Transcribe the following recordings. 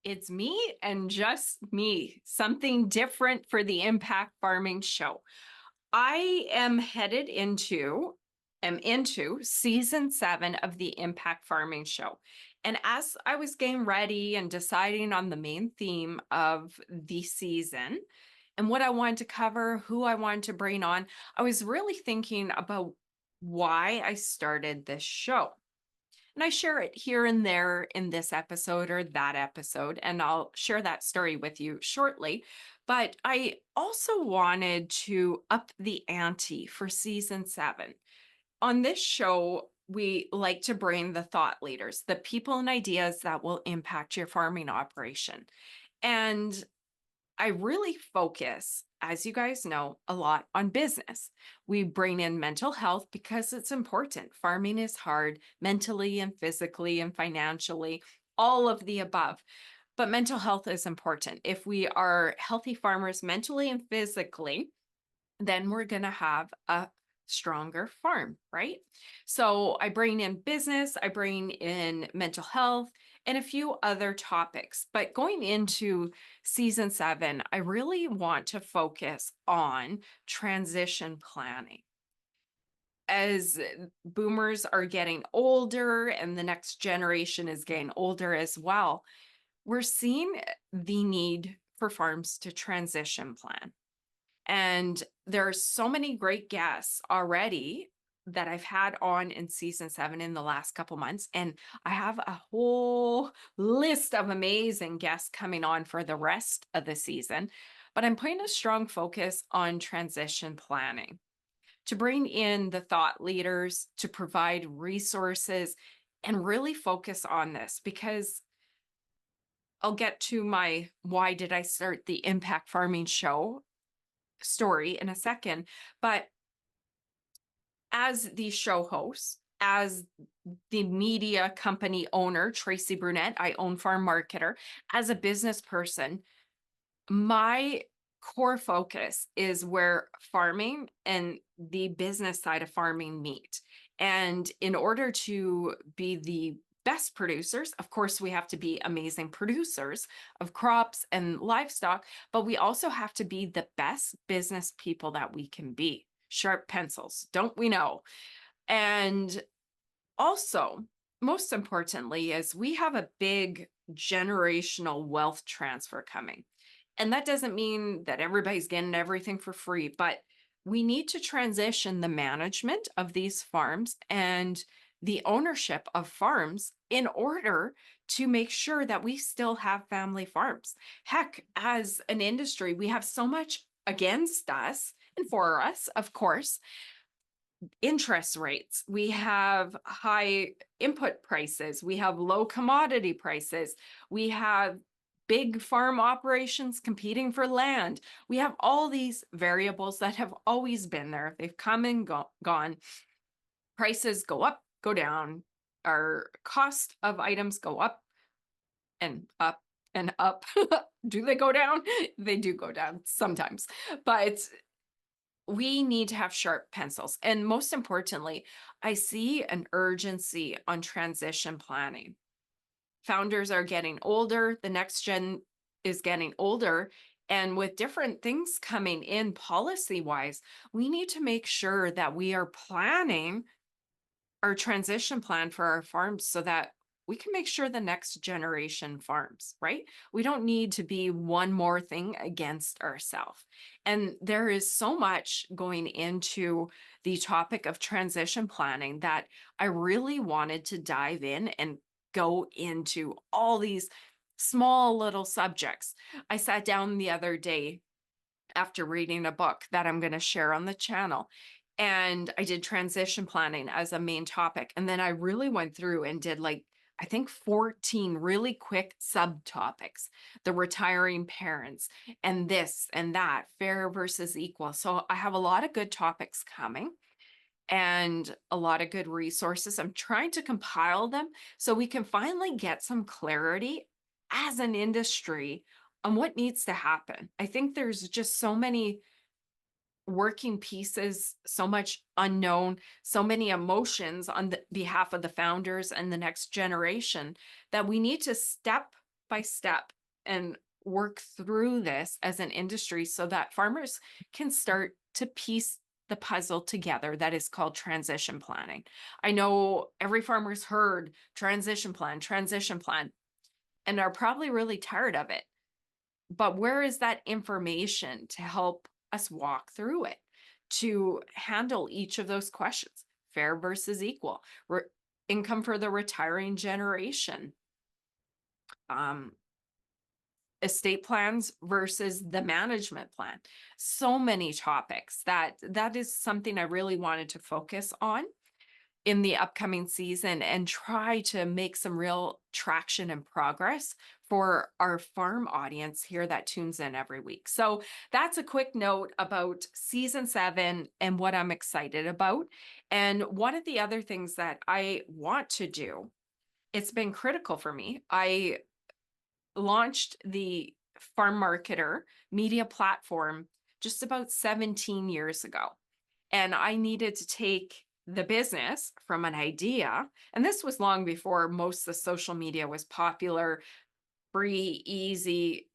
It's me and just me, something different for the Impact Farming Show. I am into season 7 of the Impact Farming Show. And as I was getting ready and deciding on the main theme of the season and what I wanted to cover, who I wanted to bring on, I was really thinking about why I started this show. And I share it here and there in this episode or that episode, and I'll share that story with you shortly. But I also wanted to up the ante for season 7. On this show, we like to bring the thought leaders, the people and ideas that will impact your farming operation. And I really focus, as you guys know, a lot on business. We bring in mental health because it's important. Farming is hard mentally and physically and financially, all of the above. But mental health is important. If we are healthy farmers mentally and physically, then we're going to have a stronger farm, right? So I bring in business, I bring in mental health, and a few other topics. But going into season 7, I really want to focus on transition planning. As boomers are getting older and the next generation is getting older as well, we're seeing the need for farms to transition plan. And there's so many great guests already that I've had on in season 7 in the last couple months. And I have a whole list of amazing guests coming on for the rest of the season. But I'm putting a strong focus on transition planning to bring in the thought leaders, to provide resources, and really focus on this because I'll get to my why did I start the Impact Farming Show story in a second. But as the show host, as the media company owner, Tracy Brunette, I own Farm Marketer, as a business person, my core focus is where farming and the business side of farming meet. And in order to be the best producers, of course, we have to be amazing producers of crops and livestock, but we also have to be the best business people that we can be. Sharp pencils, don't we know? And also, most importantly, is we have a big generational wealth transfer coming. And that doesn't mean that everybody's getting everything for free, but we need to transition the management of these farms and the ownership of farms in order to make sure that we still have family farms. Heck, as an industry, we have so much against us and for us, of course. Interest rates, we have high input prices, we have low commodity prices, we have big farm operations competing for land. We have all these variables that have always been there. They've come and gone. Prices go up, go down. Our cost of items go up and up and up. Do they go down? They do go down sometimes, but we need to have sharp pencils. And most importantly, I see an urgency on transition planning. Founders are getting older, the next gen is getting older. And with different things coming in policy wise, we need to make sure that we are planning our transition plan for our farms so that we can make sure the next generation farms, right? We don't need to be one more thing against ourselves. And there is so much going into the topic of transition planning that I really wanted to dive in and go into all these small little subjects. I sat down the other day after reading a book that I'm going to share on the channel. And I did transition planning as a main topic. And then I really went through and did I think 14 really quick subtopics, the retiring parents and this and that, fair versus equal. So I have a lot of good topics coming and a lot of good resources. I'm trying to compile them so we can finally get some clarity as an industry on what needs to happen. I think there's just so many working pieces, so much unknown, so many emotions on the behalf of the founders and the next generation that we need to step by step and work through this as an industry so that farmers can start to piece the puzzle together that is called transition planning. I know every farmer's heard transition plan, and are probably really tired of it. But where is that information to help us walk through it, to handle each of those questions? Fair versus equal, income for the retiring generation, um, estate plans versus the management plan. So many topics that is something I really wanted to focus on in the upcoming season and try to make some real traction and progress for our farm audience here that tunes in every week. So that's a quick note about season 7 and what I'm excited about. And one of the other things that I want to do, it's been critical for me. I launched the Farm Marketer media platform just about 17 years ago. And I needed to take the business from an idea, and this was long before most of the social media was popular, free, easy.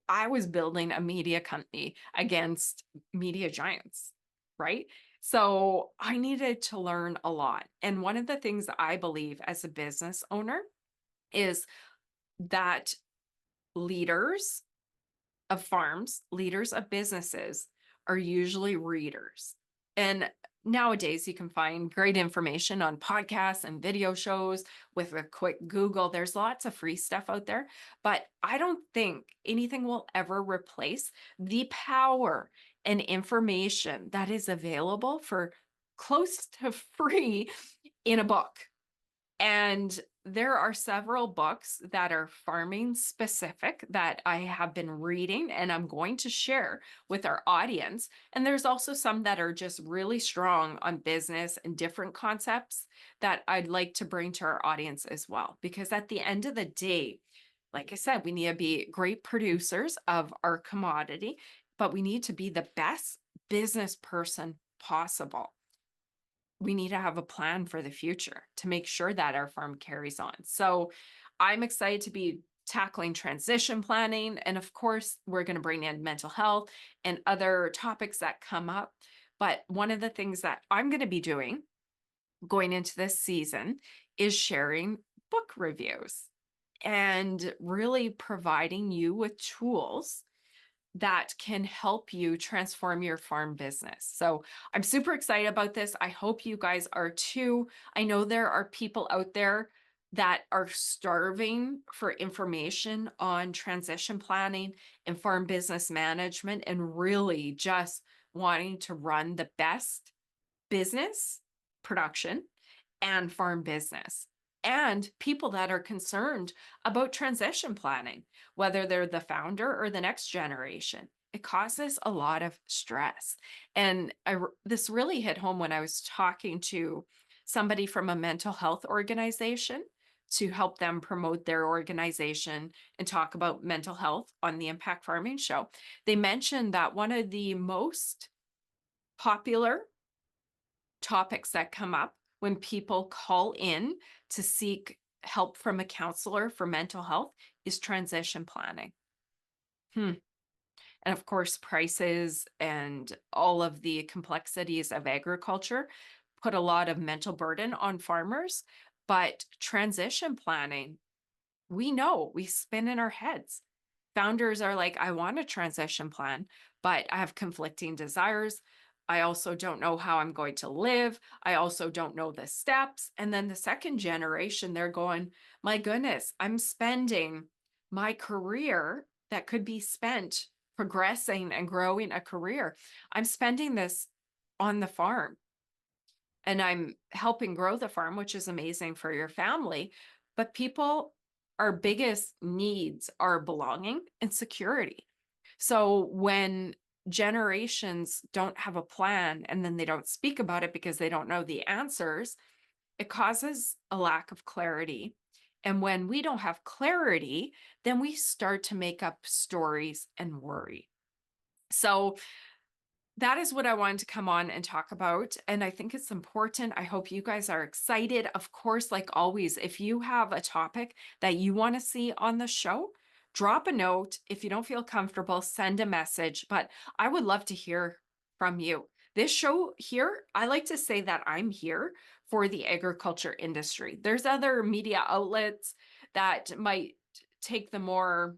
I was building a media company against media giants, right? So I needed to learn a lot. And one of the things that I believe as a business owner is that leaders of farms, leaders of businesses are usually readers. And nowadays you can find great information on podcasts and video shows with a quick Google. There's lots of free stuff out there, but I don't think anything will ever replace the power and information that is available for close to free in a book. And there are several books that are farming specific that I have been reading and I'm going to share with our audience. And there's also some that are just really strong on business and different concepts that I'd like to bring to our audience as well. Because at the end of the day, like I said, we need to be great producers of our commodity, but we need to be the best business person possible. We need to have a plan for the future to make sure that our farm carries on. So I'm excited to be tackling transition planning. And of course, we're going to bring in mental health and other topics that come up. But one of the things that I'm going to be doing going into this season is sharing book reviews and really providing you with tools that can help you transform your farm business. So I'm super excited about this. I hope you guys are too. I know there are people out there that are starving for information on transition planning and farm business management and really just wanting to run the best business, production, and farm business. And people that are concerned about transition planning, whether they're the founder or the next generation. It causes a lot of stress. And this really hit home when I was talking to somebody from a mental health organization to help them promote their organization and talk about mental health on the Impact Farming Show. They mentioned that one of the most popular topics that come up when people call in to seek help from a counselor for mental health is transition planning. And of course, prices and all of the complexities of agriculture put a lot of mental burden on farmers. But transition planning, we know we spin in our heads. Founders are like, I want a transition plan, but I have conflicting desires. I also don't know how I'm going to live. I also don't know the steps. And then the second generation, they're going, my goodness, I'm spending my career that could be spent progressing and growing a career. I'm spending this on the farm and I'm helping grow the farm, which is amazing for your family. But people, our biggest needs are belonging and security. So when generations don't have a plan and then they don't speak about it because they don't know the answers, it causes a lack of clarity. And when we don't have clarity, then we start to make up stories and worry. So that is what I wanted to come on and talk about. And I think it's important. I hope you guys are excited. Of course, like always, if you have a topic that you want to see on the show, drop a note. If you don't feel comfortable, send a message, but I would love to hear from you. This show here, I like to say that I'm here for the agriculture industry. There's other media outlets that might take the more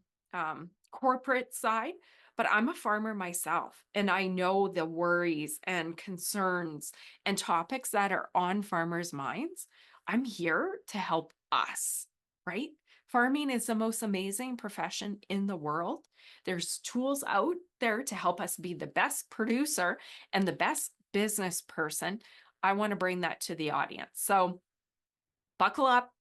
corporate side, but I'm a farmer myself, and I know the worries and concerns and topics that are on farmers' minds. I'm here to help us, right? Farming is the most amazing profession in the world. There's tools out there to help us be the best producer and the best business person. I want to bring that to the audience. So buckle up.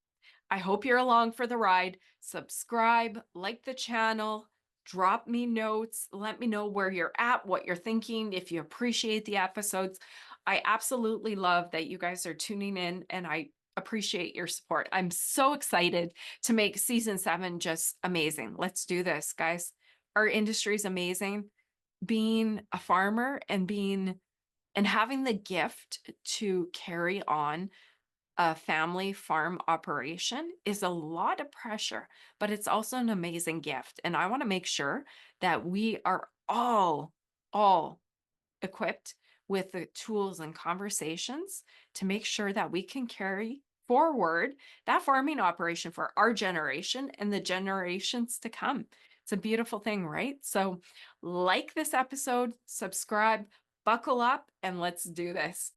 I hope you're along for the ride. Subscribe, like the channel, drop me notes, let me know where you're at, what you're thinking, if you appreciate the episodes. I absolutely love that you guys are tuning in, and I appreciate your support. I'm so excited to make season 7 just amazing. Let's do this, guys. Our industry is amazing. Being a farmer and having the gift to carry on a family farm operation is a lot of pressure, but it's also an amazing gift. And I want to make sure that we are all equipped with the tools and conversations to make sure that we can carry forward that farming operation for our generation and the generations to come. It's a beautiful thing, right? So like this episode, subscribe, buckle up, and let's do this.